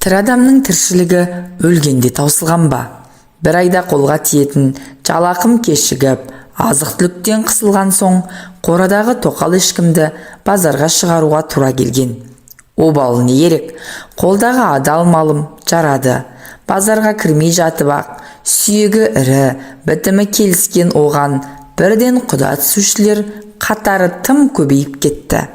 Тірі адамның тіршілігі өлгенде таусылған ба? Бір айда қолға тиетін жалақым кешігіп, азық-түліктен қысылған соң, қорадағы тоқал ешкімді базарға шығаруға тура келген. Обалы не керек? Қолдағы адал малым жарады. Базарға кірмей жатып ақ, сүйегі ірі, бітімі келіскен оған бірден құда түсушілер қатары тым көбейіп кетті.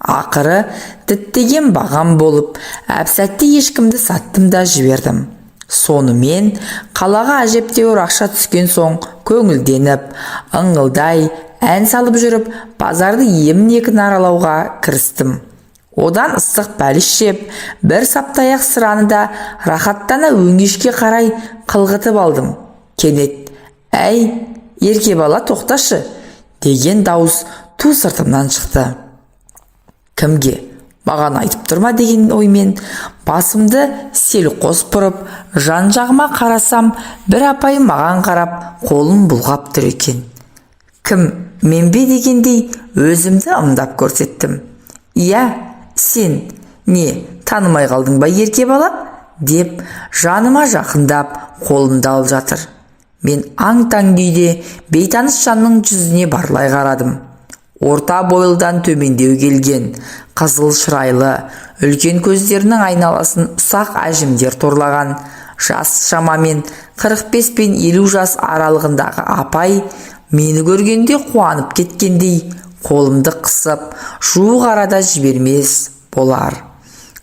Ақыры діттеген бағам болып, әп-сәтте ешкімді саттым да жібердім. Сонымен қалаға әжептәуір ақша түскен соң көңілденіп, ыңғылдай ән салып жүріп, базарды емін-еркін аралауға кірістім. Одан ыстық бәліш жеп, бір саптаяқ сыраны да рахаттана өңешке қарай қылғытып алдым. Кенет, «Әй, ерке бала, тоқташы!» деген дауыс ту сыртымнан шықты. Кімге? Маған айтып тұрма деген оймен басымды селқос бұрып, жан-жағыма қарасам, бір апай маған қарап, қолын бұлғап тұр екен. Кім, мен бе дегендей өзімді ымдап көрсеттім. «Иә, сен, не, танымай қалдың ба, ерке бала?» деп жаныма жақындап, қолымды алып жатыр. Мен аң-таң күйде бейтаныс жанның жүзіне барлай қарадым. Орта бойлыдан төмендеу келген, қызыл шырайлы, үлкен көздерінің айналасын ұсақ әжімдер торлаған, жас шамамен 45 пен 50 жас аралығындағы апай мені көргенде қуанып кеткендей, қолымды қысып, жуық арада жібермес болар.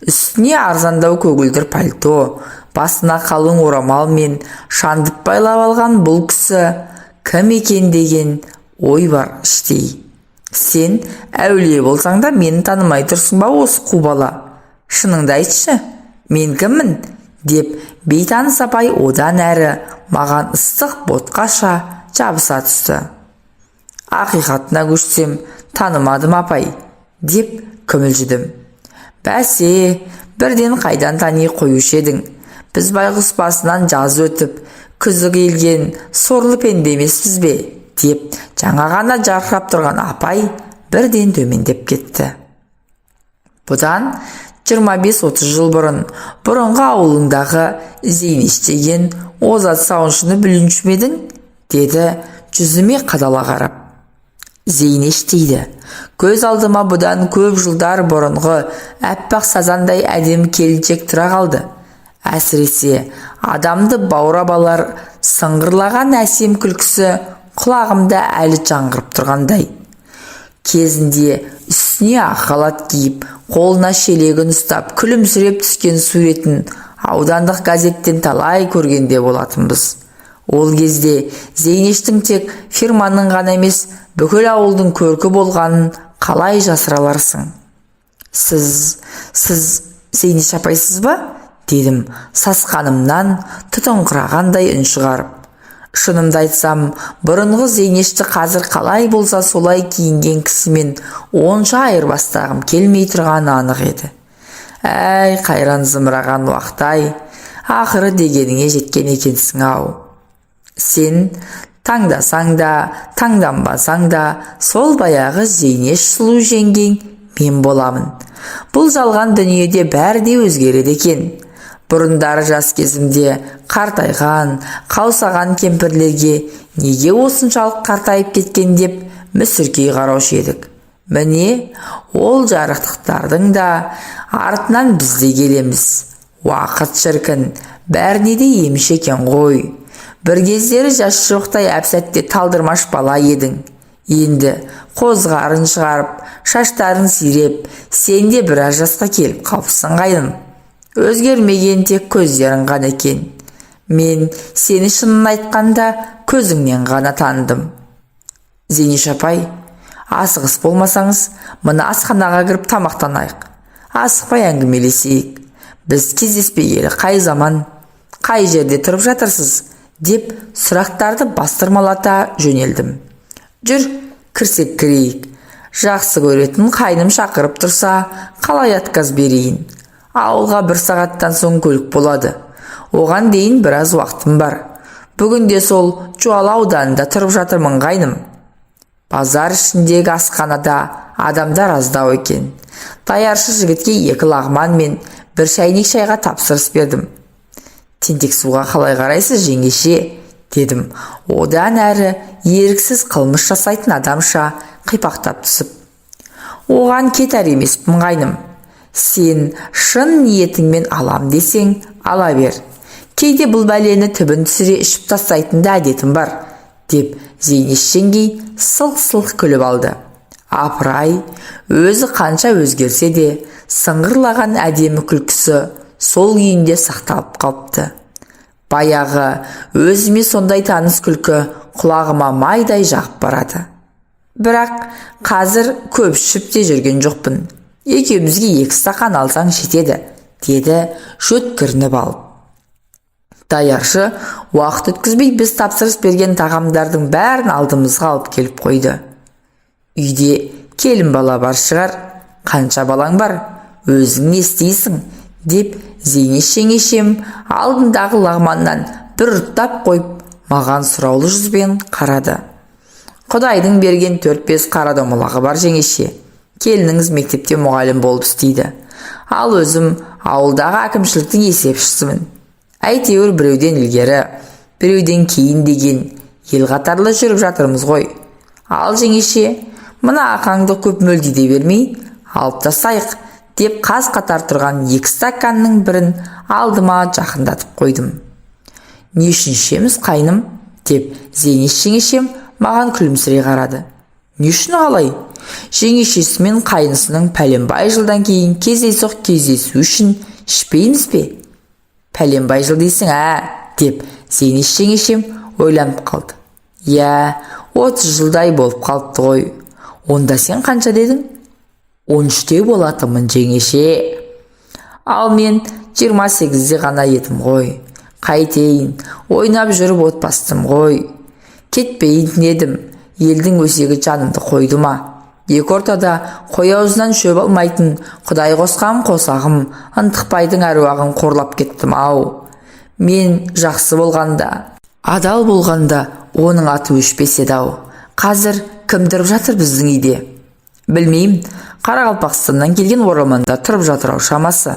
Үстіне арзандау көгілдір пальто, басына қалың орамал мен шандып байлап алған бұл кісі кім екен деген ой бар іштей. Сен әулие болсаң да мені танымай тұрсың ба осы қу бала? Шыныңды айтшы, мен кіммін? деп бейтаныс апай одан әрі маған ыстық ботқаша жабыса түсті. Ақиқатына көшсем, танымадым апай, деп күмілжідім. Бәсе, бірден қайдан тани қоюшы едің? Біз байғұс басынан жаз өтіп, күзі келген сорлы пенде емеспіз бе? деп жаңа ғана жарқырап тұрған апай бірден төмендеп кетті. Бұдан 25-30 жыл бұрын бұрынғы ауылыңдағы Зейнеш деген озат сауыншыны білуші ме едің? деді жүзіме қадала қарап. Зейнеш дейді. Көз алдыма бұдан көп жылдар бұрынғы әппақ сазандай әдемі келіншек тұра қалды. Әсіресе адамды баурап алар сыңғырлаған әсем күлкісі құлағымда әлі жаңғырып тұрғандай. Кезінде үстіне ақ халат киіп, қолына шелегін ұстап, күлімсіреп түскен суретін аудандық газеттен талай көргенде болатынбыз. Ол кезде Зейнештің тек фирманың ғана емес, бүкіл ауылдың көркі болғанын қалай жасыра аларсың? Сіз Зейнеш апайсыз ба? дедім сасқанымнан тұтыңқырағандай үн шығарып. Шынымды айтсам, бұрынғы Зейнешті қазір қалай болса солай киінген кісімен онша айырбастағым келмей тұрғаны анық еді. Әй, қайран зымыраған уақыт-ай, ақыры дегеніңе жеткен екенсің ау. Сен таңдасаң да, таңданбасаң да, сол баяғы Зейнеш сұлу жеңгең мен боламын. Бұл жалған дүниеде бәрі де өзгереді екен. Бұрындары жас кезімде қартайған, қаусаған кемпірлерге неге осыншалық қартайып кеткен деп мүсіркей қараушы едік. Міне, ол жарықтықтардың да артынан бізде келеміз. Уақыт шіркін, бәріне де еміш екен ғой. Бір кездері жас жоқтай әп-сәтте талдырмаш бала едің. Енді қозғарын шығарып, шаштарын сиреп, сен де біраз жасқа келіп қалыпсың қайным. Өзгермеген тек көздерің ғана екен. Мен сені шынын айтқанда көзіңнен ғана таныдым. Зейнеш апай, асығыс болмасаңыз, мына асханаға кіріп тамақтанайық. Асықпай әңгімелесейік. Біз кездеспегелі қай заман, қай жерде тұрып жатырсыз? деп сұрақтарды бастырмалата жөнелдім. Жүр, кірсек кірейік. Жақсы көретін қайным шақырып тұрса, қалай отказ берейін? Ауылға 1 сағаттан соң көлік болады. Оған дейін біраз уақытым бар. Бүгінде сол Жуалы ауданында тұрып жатырмын қайным. Базар ішіндегі асханада адамдар аздау екен. Даяршы жігітке 2 лағман мен бір шайнек шайға тапсырыс бердім. Тентек суға қалай қарайсыз, жеңеше? Дедім. Одан әрі еріксіз қылмыс жасайтын адамша қипақтап түсіп. Оған кетер емеспін қайным. Сен шын ниетіңмен алам десең, ала бер. Кейде бұл бәлені түбін түсіре ішіп тастайтын да әдетім бар, деп Зейнеш жеңгей сылқ-сылқ күліп алды. Апырай, өзі қанша өзгерсе де, сыңғырлаған әдемі күлкісі сол күйінде сақталып қалыпты. Баяғы өзіме сондай таныс күлкі құлағыма майдай жағып барады. Бірақ қазір көп ішіп те жүрген жоқпын. Екеумізге 2 стақан алсаң жетеді, деді жөткірініп алып. Даяршы уақыт өткізбей біз тапсырыс берген тағамдардың бәрін алдымызға алып келіп қойды. Үйде келін бала бар шығар, қанша балаң бар, өзің не істейсің, деп Зейнеш жеңешем алдындағы лағманнан бір ұрттап қойып, маған сұраулы жүзбен қарады. Құдайдың берген 4-5 қара домалағы бар жеңеше. Келініңіз мектепте мұғалім болып істейді. Ал өзім ауылдағы әкімшіліктің есепшісімін. Әйтеуір біреуден ілгері, біреуден кейін деген ел қатарлы жүріп жатырмыз ғой. Ал жеңеше, мына ақаңды көп мөлдей бермей, алып тастайық, деп қаз қатар тұрған 2 стаканның бірін алдыма жақындатып қойдым. Не үшін ішеміз қайным, деп Зейнеш жеңешем маған күлімсірей қарады. Не үшін қалай? Жеңешесі мен қайнысының пәленбай жылдан кейін кездесу үшін ішпейміз бе? Пәленбай жыл дейсің, деп Зейнеш жеңешем ойланып қалды. 30 жылдай болып қалыпты ғой. Онда сен қанша дедің? 13-те болатымын жеңеше. Ал мен 28-де ғана едім ғой. Қайтейін, ойнап жүріп отбастым ғой. Кетпейін дедім, елдің өсегі жанымды қойды ма? 2 ортада қой аузынан шөп алмайтын Құдай қосқан қосағым ынтықбайдың әруағын қорлап кеттім ау. Мен жақсы болғанда, адал болғанда оның аты өшпес еді ау. Қазір кім тұрып жатыр біздің үйде? Білмеймін, Қарақалпақстаннан келген оралманда тұрып жатыр ау шамасы.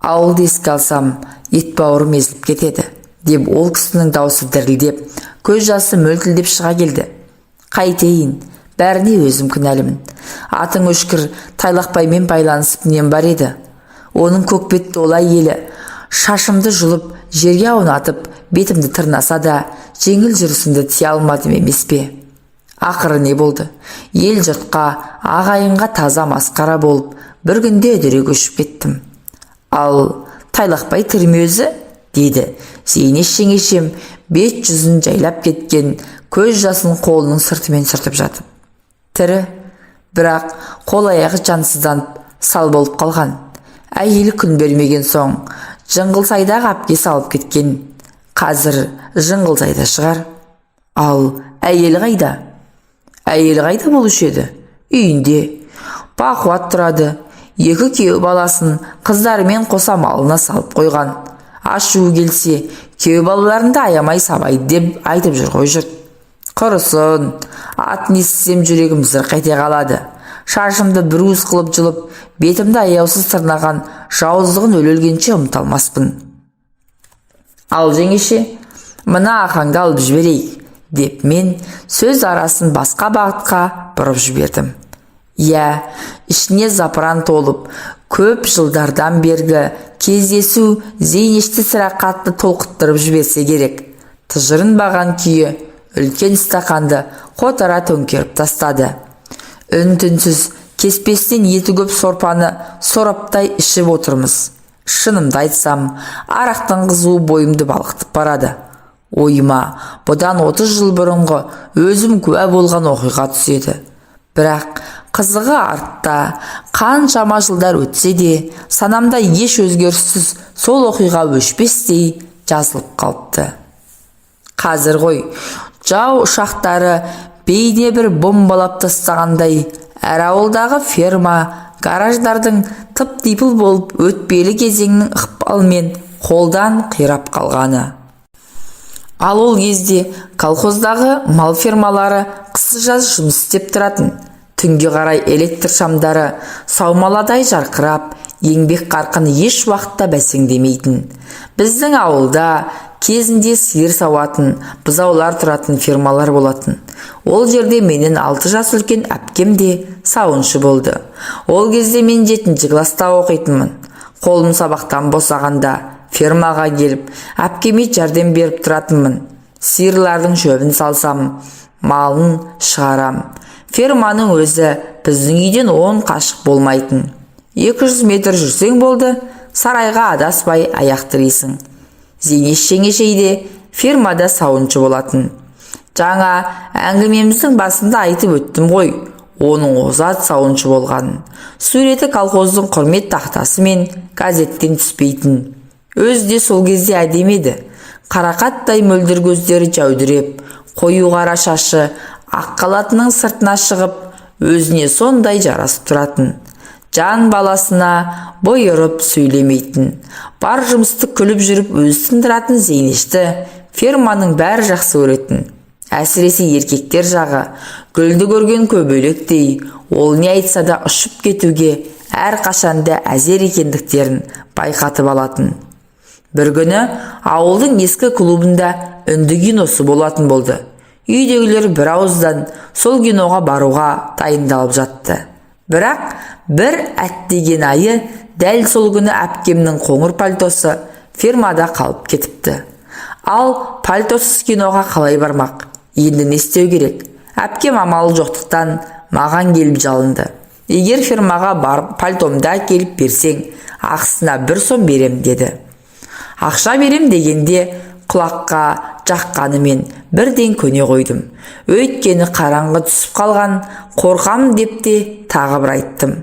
Ауылды еске алсам, ет бауырым езіліп кетеді, деп ол кісінің даусы дірілдеп, көз жасы мөлтілдеп шыға келді. Қайтейін, бәріне өзім кінәлімін. Атың өшкір Тайлақбаймен байланысып нем бар еді. Оның көкбетті олай елі, шашымды жұлып, жерге аунатып, бетімді тырнаса да, жеңіл жүрісімді тия алмадым емес пе? Ақыры не болды? Ел жұртқа, ағайынға таза масқара болып, бір күнде үдере көшіп кеттім. Ал Тайлақбай тірі ме өзі? Деді Зейнеш жеңешем бет жүзін жайлап кеткен көз жасын қолының сыртымен сүртіп жатып. Тірі, бірақ қол аяғы жансызданып сал болып қалған. Әйелі күн бермеген соң Жыңғылсайдағы әпкесі алып кеткен. Қазір Жыңғылсайда шығар. Ал әйелі қайда? Әйелі қайда болушы еді? Үйінде. Бақуат тұрады. 2 күйеу баласын қыздарымен қоса малына салып қойған. Ашуы келсе, күйеу балаларында аямай сабайды деп айтып жүр ғой жұрт. Құрысын, атын естісем жүрегім зырқ ете қалады. Шашымды бір уыс қылып жылып, бетімді аяусыз тырнаған жауыздығын өлгенше ұмыталмаспын. Ал жеңеше, мына ақаңды алып жіберейік, деп мен сөз арасын басқа бағытқа бұрып жібердім. Ішіне запыран толып, көп жылдардан бергі кездесу Зейнешті сірә қатты толқыттырып жіберсе керек. Тыжырынбаған күйі үлкен стақанды қотара төңкеріп тастады. Үн-түнсіз кеспестен еті көп сорпаны сораптай ішіп отырмыз. Шынымды айтсам, арақтың қызуы бойымды балқытып барады. Ойыма бұдан 30 жыл бұрынғы өзім куә болған оқиға түседі. Бірақ қызығы артта, қаншама жылдар өтсе де, санамда еш өзгеріссіз сол оқиға өшпестей жазылып қалыпты. Қазір ғой, жау ұшақтары бейне бір бомбалап тастағандай, әр ауылдағы ферма, гараждардың тып-типыл болып өтпелі кезеңнің ықпалымен қолдан қирап қалғаны. Ал ол кезде колхоздағы мал фермалары қысы-жаз жұмыс істеп тұратын. Түнге қарай электр шамдары саумаладай жарқырап, еңбек қарқыны еш уақытта бәсеңдемейтін. Біздің ауылда кезінде сиыр сауатын, бұзаулар тұратын фермалар болатын. Ол жерде менен 6 жас үлкен әпкем де сауыншы болды. Ол кезде мен 7-ші класста оқитынмын. Қолым сабақтан босағанда фермаға келіп, әпкеме жәрдем беріп тұратынмын. Сиырлардың шөбін салсам, малын шығарам. Ферманың өзі біздің үйден 10 қашық болмайтын. 200 метр жүрсең болды, сарайға адаспай аяқ тірейсің. Зейнеш жеңешейде фермада сауыншы болатын. Жаңа әңгімеміздің басында айтып өттім ғой, оның озат сауыншы болғанын. Суреті колхоздың құрмет тақтасы мен газеттен түспейтін. Өзі де сол кезде әдемеді. Қарақаттай мөлдір көздері жәудіреп, қою қара шашы ақ қалатының сыртына шығып, өзіне сондай жарасып тұратын. Жан баласына бой ұрып сөйлемейтін. Бар жұмысты күліп жүріп өз тындыратын Зейнешті ферманың бәрі жақсы көретін. Әсіресе еркектер жағы гүлді көрген көбелектей, ол не айтса да ұшып кетуге әр қашанда әзер екендіктерін байқатып алатын. Бір күні ауылдың ескі клубында үнді киносы болатын болды. Үйдегілер бір ауыздан сол киноға баруға дайындалып жатты. Бірақ бір әттеген айы дәл сол күні әпкемнің қоңыр пальтосы фермада қалып кетіпті. Ал пальтосыз киноға қалай бармақ? Енді не істеу керек? Әпкем амалы жоқтықтан маған келіп жалынды. Егер фермаға барып пальтомда келіп берсең, ақысына 1 сом берем деді. Ақша берем дегенде құлаққа жаққанымен бірден көне қойдым. Өйткені қараңғы түсіп қалған, қорқам деп те тағы бір айттым.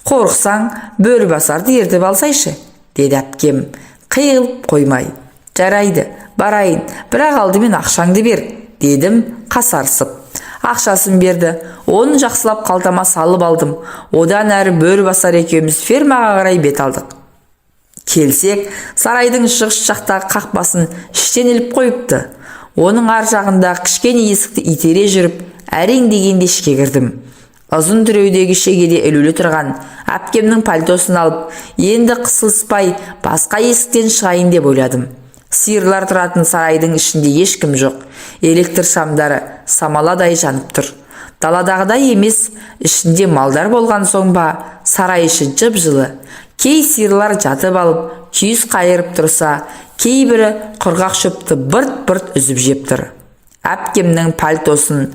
Қорықсаң, Бөрібасарды ертіп алсайшы, деді әпкем, қиылып қоймай. Жарайды, барайын, бірақ алдымен ақшаңды бер, дедім қасарсып. Ақшасын берді, оны жақсылап қалтама салып алдым. Одан әрі Бөрібасар екеуміз фермаға қарай бет алдық. Келсек, сарайдың шығыс жақтағы қақпасын іштен іліп қойыпты. Оның ар жағында кішкене есікті итере жүріп, әрең дегенде ішке кірдім. Ұзын түреудегі шегеде ілулі тұрған әпкемнің пальтосын алып, енді қысылыспай басқа есіктен шығайын деп ойладым. Сиырлар тұратын сарайдың ішінде ешкім жоқ. Электр шамдары самаладай жанып тұр. Даладағыдай емес, ішінде малдар болған соң ба, сарай іші жып-жылы. Кей сиырлар жатып алып, күйіс қайырып тұрса, кейбірі құрғақ шөпті бырт-бырт үзіп жеп тұр. Әпкемнің пальтосын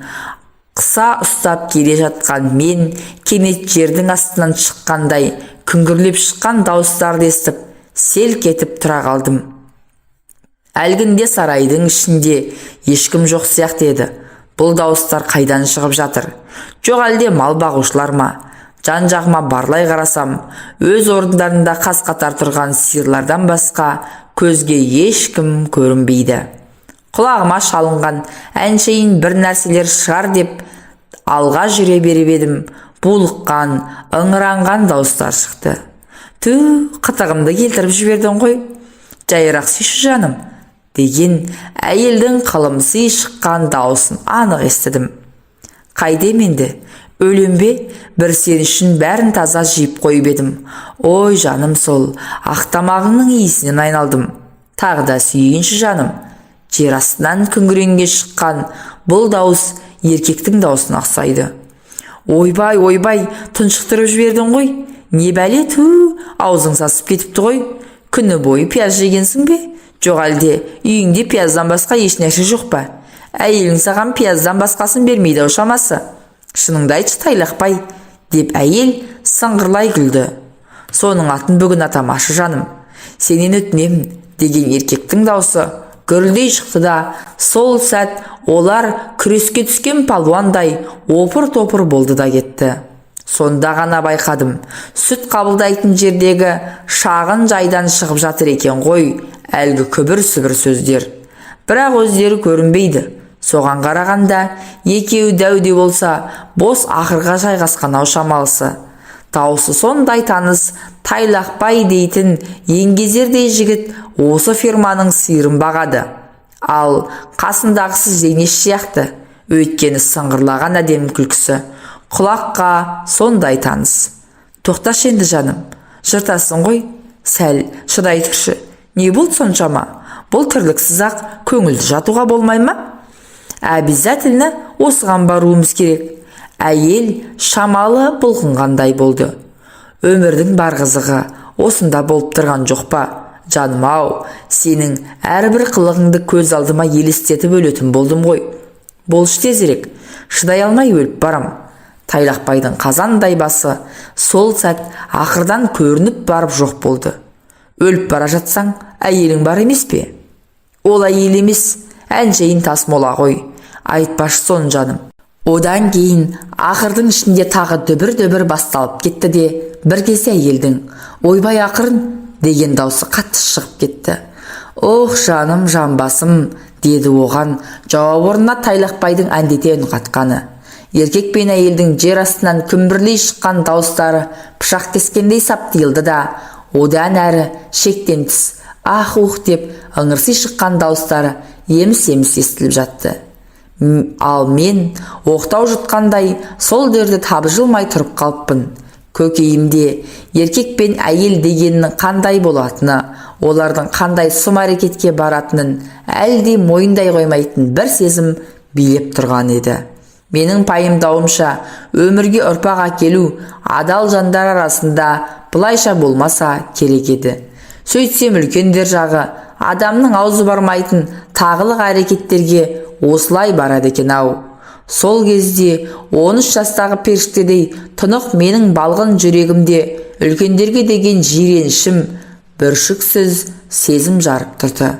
қыса ұстап келе жатқан мен кенет жердің астынан шыққандай күңгірлеп шыққан дауыстарды естіп, селк етіп тұра қалдым. Әлгінде сарайдың ішінде ешкім жоқ сияқты еді. Бұл дауыстар қайдан шығып жатыр? Жоқ әлде мал бағушылар ма? Жан-жағыма барлай қарасам, өз орындарында қас-қатар тұрған сиырлардан басқа көзге ешкім көрінбейді. Құлағыма шалынған әншейін бір нәрселер шығар деп алға жүре беріп едім, булыққан, ыңыранған дауыстар шықты. Қытығымды келтіріп жібердің ғой. Жайырақ сүйші жаным, деген әйелдің қылымсый шыққан дауысын анық естідім. Қайдем енді? Өлем бе? Бір сен үшін бәрін таза жиып қойып едім. Ой жаным, сол ақтамағыңның иісінен айналдым. Тағы да сүйейінші жаным. Жер астынан күңіренге шыққан бұл дауыс еркектің даусына ұқсайды. Ойбай, тұншықтырып жібердің ғой. Не бәле, аузың сасып кетіпті ғой. Күні бойы пияз жегенсің бе? Жоқ әлде үйіңде пияздан басқа ешнәрсе жоқ па? Әйелің саған пияздан басқасын бермейді шамасы. Шыныңды айтшы тайлақпай, деп әйел сыңғырлай күлді. Соның атын бүгін атамашы жаным. Сенен өтінемін, деген еркектің даусы гүрілдей шықты да, сол сәт олар күреске түскен палуандай опыр-топыр болды да кетті. Сонда ғана байқадым, сүт қабылдайтын жердегі шағын жайдан шығып жатыр екен ғой әлгі күбір-сүбір сөздер. Бірақ өздері көрінбейді. Соған қарағанда екеуі дәуде болса, бос ақырға жайғасқан ау шамалысы. Дауысы сондай таныс, тайлақпай дейтін еңгезердей жігіт осы ферманың сиырын бағады. Ал қасындағысы Зейнеш сияқты, өйткені сыңғырлаған әдемі күлкісі құлаққа сондай таныс. Тоқташы енді жаным, Жыртасың ғой, сәл шыдай тұршы. Не болды соншама? Бұл тірліксіз-ақ көңілді жатуға болмай ма? Обязательно осыған баруымыз керек. Әйел шамалы бұлқынғандай болды. Өмірдің бар қызығы осында болып тұрған жоқ па? Жаным-ау, сенің әрбір қылығыңды көз алдыма елестетіп өлетін болдым ғой. Болшы тезірек, шыдай алмай өліп барам. Тайлақбайдың қазандай басы сол сәт ақырдан көрініп барып жоқ болды. Өліп бара жатсаң, әйелің бар емес пе? Ол әйел емес, әншейін тасмола ғой. Айтпашы соны, жаным. Одан кейін ақырдың ішінде тағы дүбір-дүбір басталып кетті де, бір кезде әйелдің ойбай ақырын деген даусы қатты шығып кетті. Ох, жаным, жанбасым, деді оған жауап орнына Тайлақбайдың әндете үн қатқаны. Еркек пен әйелдің жер астынан күмбірлей шыққан дауыстары пышақ кескендей саптиылды да, одан әрі шектен тыс ах-ух деп ыңырси шыққан дауыстары еміс-еміс естіліп жатты. Ал мен оқтау жұтқандай сол жерде табжылмай тұрып қалыппын. Көкейімде еркек пен әйел дегеннің қандай болатыны, олардың қандай сұм әрекетке баратынын әлде мойындай қоймайтын бір сезім билеп тұрған еді. Менің пайымдауымша, өмірге ұрпақ әкелу адал жандар арасында бұлайша болмаса керек еді. Сөйтсем үлкендер жағы адамның аузы бармайтын тағылық әрекеттерге осылай барады екен-ау. Сол кезде 13 жастағы періштедей тұнық менің балғын жүрегімде үлкендерге деген жиренішім бүршіксіз сезім жарып тұрды.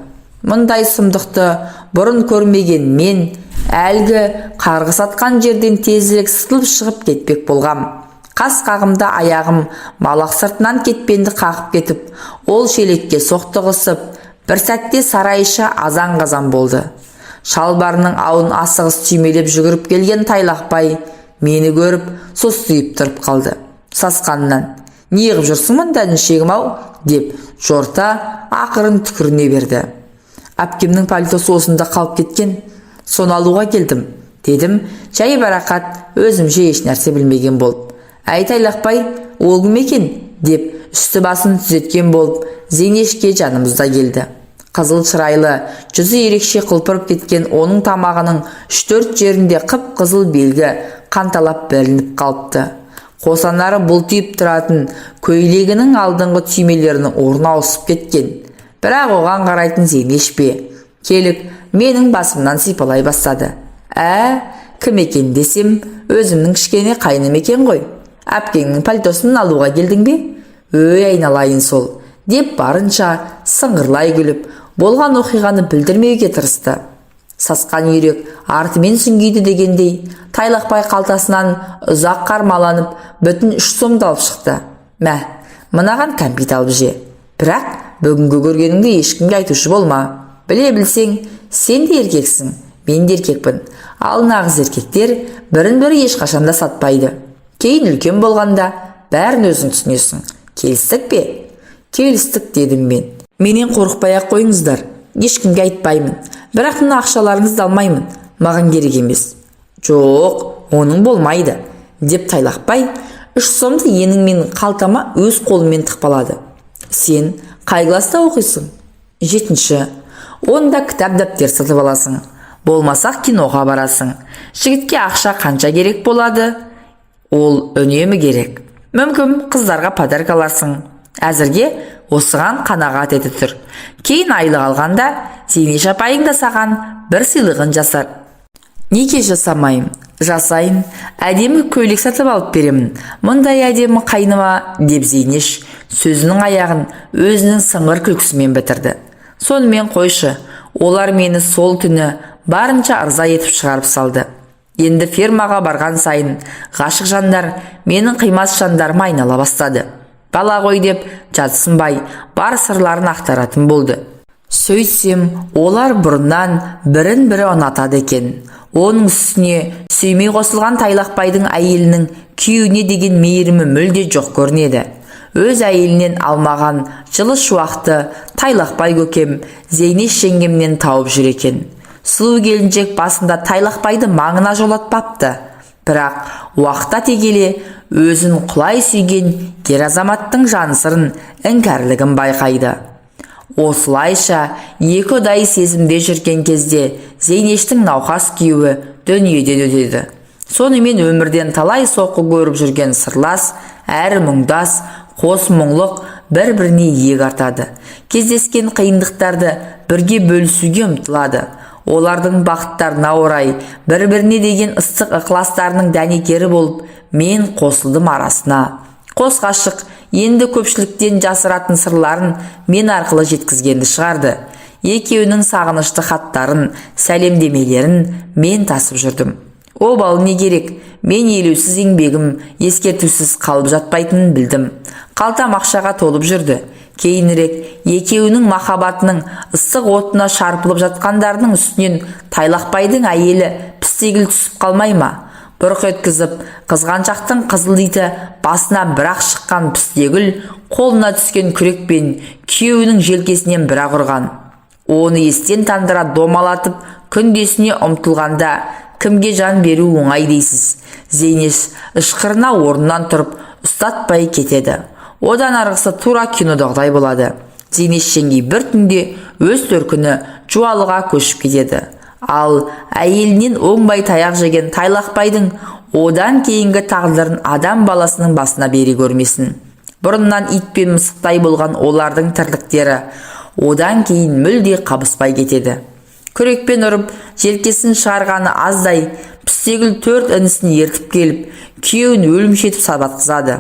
Мұндай сұмдықты бұрын көрмеген мен әлгі қарғыс атқан жерден тезірек сытылып шығып кетпек болғам. Қас қағымда аяғым малақ сыртынан кетпенді қағып кетіп, ол шелекке соқтығысып, бір сәтте сарайша азан-қазан болды. Шалбарының ауын асығыс түймелеп жүгіріп келген Тайлақбай мені көріп состиып тұрып қалды. Сасқанынан, «Неғып жүрсің мұнда, інішегім-ау?» деп жорта ақырын түкіріне берді. «Әпкемнің пальтосы осында қалып кеткен, соны алуға келдім», дедім, жай барақат өзімше еш нәрсе білмеген болып. «Әй Тайлақбай, ол кім екен?» деп үсті басын түзеткен болып, Зейнешке жанымызда келді. Қызыл шырайлы, жүзі ерекше құлпырып кеткен оның тамағының 3-4 жерінде қып-қызыл белгі қанталап білініп қалыпты. Қосанары бұлтиып тұратын көйлегінің алдыңғы түймелерінің орны ауысып кеткен. Бірақ оған қарайтын Зейнеш пе? Келіп, менің басымнан сипалай бастады. Кім екен десем, өзімнің кішкене қайным екен ғой. Әпкеңнің пальтосын алуға келдің бе? Өй, айналайын сол, деп барынша сыңғырлай күліп, болған оқиғаны білдірмеуге тырысты. Сасқан үйрек артымен сүңгиді дегендей, Тайлақбай қалтасынан ұзақ қармаланып, бүтін 3 сомды алып шықты. «Мә, мынаған кәмпит алып же. Бірақ бүгінгі көргеніңді ешкімге айтушы болма. Біле білсең, сен де еркексің, мен де еркекпін. Ал нағыз еркектер бірін-бірі ешқашанда сатпайды. Кейін үлкен болғанда бәрін өзің түсінесің. Келістік пе?» «Келістік», дедім мен. «Менен қорықпай-ақ қойыңыздар. Ешкімге айтпаймын. Бірақ мына ақшаларыңызды алмаймын. Маған керек емес». «Жоқ, оның болмайды», деп Тайлақбай 3 сомды енің менің қалтама өз қолымен тықпалады. «Сен қай класста оқисың?» «7-ші. Онда кітап дәптер сатып аласың. Болмасақ киноға барасың. Жігітке ақша қанша керек болады?» «Ол үнемі керек. Мүмкін қыздарға подарка аларсың. Әзірге осыған қанағат ете тұр. Кейін айлық алғанда Зейнеш апайың да саған бір сыйлығын жасар». «Неге жасамайым? Жасайын. Әдемі көйлек сатып алып беремін. Мұндай әдемі қайныма», деп Зейнеш сөзінің аяғын өзінің сыңғыр күлкісімен бітірді. «Сонымен қойшы, олар мені сол түні барынша ырза етіп шығарып салды. Енді фермаға барған сайын ғашық жандар менің қимас жандарыма айнала бастады. Бала ғой деп жатсынбай бар сырларын ақтаратын болды. Сөйтсем, олар бұрыннан бірін-бірі ұнатады екен. Оның үстіне сүймей қосылған Тайлақбайдың әйелінің күйеуіне деген мейірімі мүлде жоқ көрінеді. Өз әйелінен алмаған жылы шуақты Тайлақбай көкем Зейнеш жеңгемнен тауып жүр екен. Сұлу келіншек басында Тайлақбайды маңына жолатпапты. Бірақ уақыт ате келе өзін құлай сүйген ер азаматтың жан сырын, іңкәрлігін байқайды. Осылайша екі ұдайы сезімде жүрген кезде Зейнештің науқас күйеуі дүниеден өтеді. Сонымен өмірден талай соққы көріп жүрген сырлас, әрі мұңдас, қос мұңлық бір-біріне иек артады. Кездескен қиындықтарды бірге бөлісуге ұмтылады. Олардың бақыттарына орай бір-біріне деген ыстық ықыластарының дәнекері болып, мен қосылдым арасына. Қос ғашық енді көпшіліктен жасыратын сырларын мен арқылы жеткізгенді шығарды. Екеуінің сағынышты хаттарын, сәлемдемелерін мен тасып жүрдім. Обалы не керек? Мен елеусіз еңбегім ескертусіз қалып жатпайтынын білдім. Қалтам ақшаға толып жүрді. Кейінірек екеуінің махаббатының ыстық отына шарпылып жатқандарының үстінен Тайлақбайдың әйелі пістегіл түсіп қалмай ма? Бұрқ еткізіп, қызғаншақтың қызыл иті басына бірақ шыққан пістегіл қолына түскен күрекпен күйеуінің желкесінен бірақ ұрған. Оны естен тандыра домалатып күндесіне ұмтылғанда кімге жан беру оңай дейсіз? Зейнеш ышқырына орнынан тұрып ұстатпай кетеді. Одан арғысы тура кинодағыдай болады. Зейнеш жеңгей бір түнде өз төркіні Жуалыға көшіп кетеді. Ал әйелінен оңбай таяқ жеген Тайлақбайдың одан кейінгі тағдырын адам баласының басына бере көрмесін. Бұрыннан ит пен мысықтай болған олардың тірліктері одан кейін мүлде қабыспай кетеді. Күрекпен ұрып, желкесін шығарғаны аздай, пістегіл 4 інісін ертіп келіп, күйеуін өлімшетіп сабатқызады.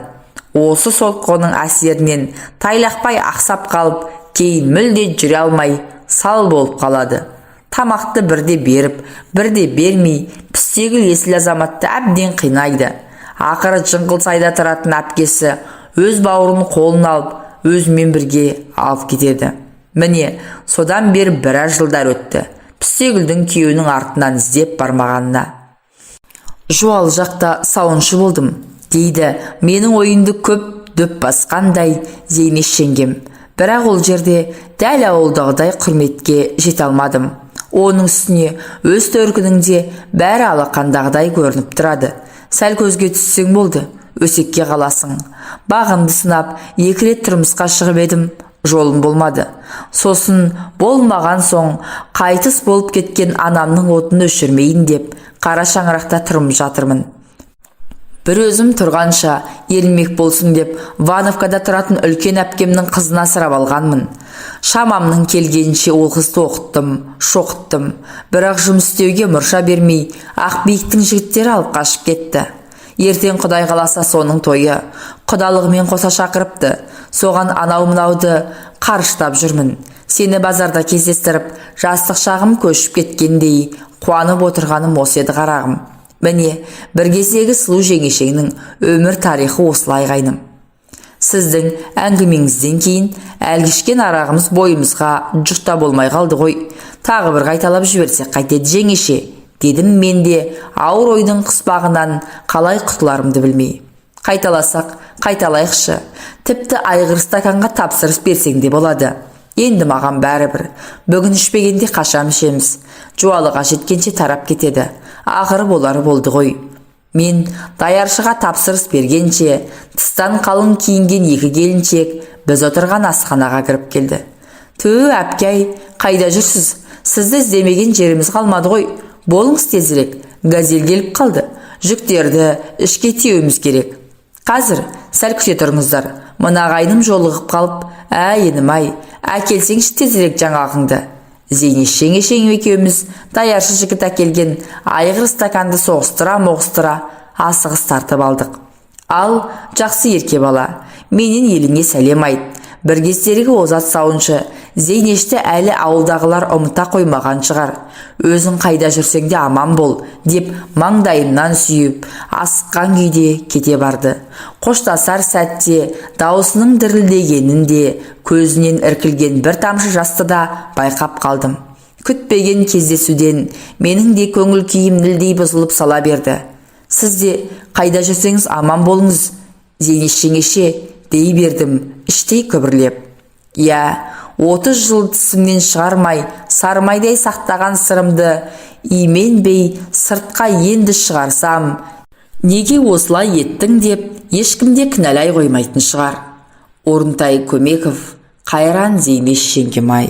Осы соққының әсерінен Тайлақбай ақсап қалып, кейін мүлде жүре алмай, сал болып қалады. Тамақты бірде беріп, бірде бермей, пістегіл есіл азаматты әбден қинайды. Ақыры жыңғылсайда тұратын әпкесі өз бауырын қолын алып, өзімен бірге алып кетеді. Міне, содан бері біраз жылдар өтті. Пістегілдің күйеуінің артынан іздеп бармағанына. Жуалы жақта сауыншы болдым, дейді менің ойынды көп дөп басқандай Зейнеш жеңгем. Бірақ ол жерде дәл ауылдағыдай құрметке жете алмадым. Оның үстіне өз төркініңде бәрі алақандағыдай көрініп тұрады. Сәл көзге түссең болды, өсекке қаласың. Бағымды сынап, 2 рет тұрмысқа шығып едім, жолым болмады. Сосын болмаған соң қайтыс болып кеткен анамның отын өшірмейін деп қара шаңырақта тұрып жатырмын. Бір өзім тұрғанша елмек болсын деп Вановкада тұратын үлкен әпкемнің қызына асырап алғанмын. Шамамның келгенше ол қызды оқыттым, шоқыттым. Бірақ жұмыс істеуге мұрша бермей, Ақбиіктің жігіттері алып қашып кетті. Ертең Құдай қаласа соның тойы. Құдалығымен қоса шақырыпты. Соған анау-мынауды қарыштап жүрмін. Сені базарда кездестіріп, жастық шағым көшіп кеткендей қуанып отырғаным осы еді қарағым. Міне, бір кездегі сұлу жеңешеңнің өмір тарихы осылай қайным. Сіздің әңгімеңізден кейін әлгішкен арағымыз бойымызға жұқта болмай қалды ғой. Тағы бір қайталап жіберсек қайтеді жеңеше, дедім мен де ауыр ойдың қыспағынан қалай құтыларымды білмей. Қайталасақ, қайталайықшы. Тіпті айғыр стаканға тапсырыс берсең де болады. Енді маған бәрібір. Бүгін ішпегенде қашан ішеміз. Жуалыға жеткенше тарап кетеді. Ақыры болары болды ғой. Мен даяршыға тапсырыс бергенше, тыстан қалың киінген 2 келіншек біз отырған асханаға кіріп келді. Түу әпкей, қайда жүрсіз? Сізді іздемеген жеріміз қалмады ғой. Болыңыз тезірек, газель келіп қалды. Жүктерді ішке тиеуіміз керек. Қазір сәл күте тұрыңыздар. Мына ағайыным жолығып қалып, енім-ай, әкелсеңші тезірек жаңағыңды. Зейнеш жеңешең екеуміз даяршы жігіт әкелген айғыр стаканды соғыстыра-моғыстыра асығыс тартып алдық. Ал, жақсы ерке бала, менен еліңе сәлем айт. Бір кездергі озат сауыншы Зейнешті әлі ауылдағылар ұмыта қоймаған шығар. Өзің қайда жүрсең де аман бол, деп маңдайымнан сүйіп, асыққан күйде кете барды. Қоштасар сәтте даусының дірілдегенін де, көзінен іркілген бір тамшы жасты да байқап қалдым. Күтпеген кездесуден менің де көңіл күйім нілдей бұзылып сала берді. Сіз де қайда жүрсеңіз аман болыңыз, Зейнеш жеңеше, дей бердім, іштей күбірлеп. 30 жыл тісімнен шығармай, сармайдай сақтаған сырымды именбей сыртқа енді шығарсам, Неге осылай еттің деп ешкімде кінәлай қоймайтын шығар. Орынтай Көмеков, Қайран Зейнеш жеңгем-ай.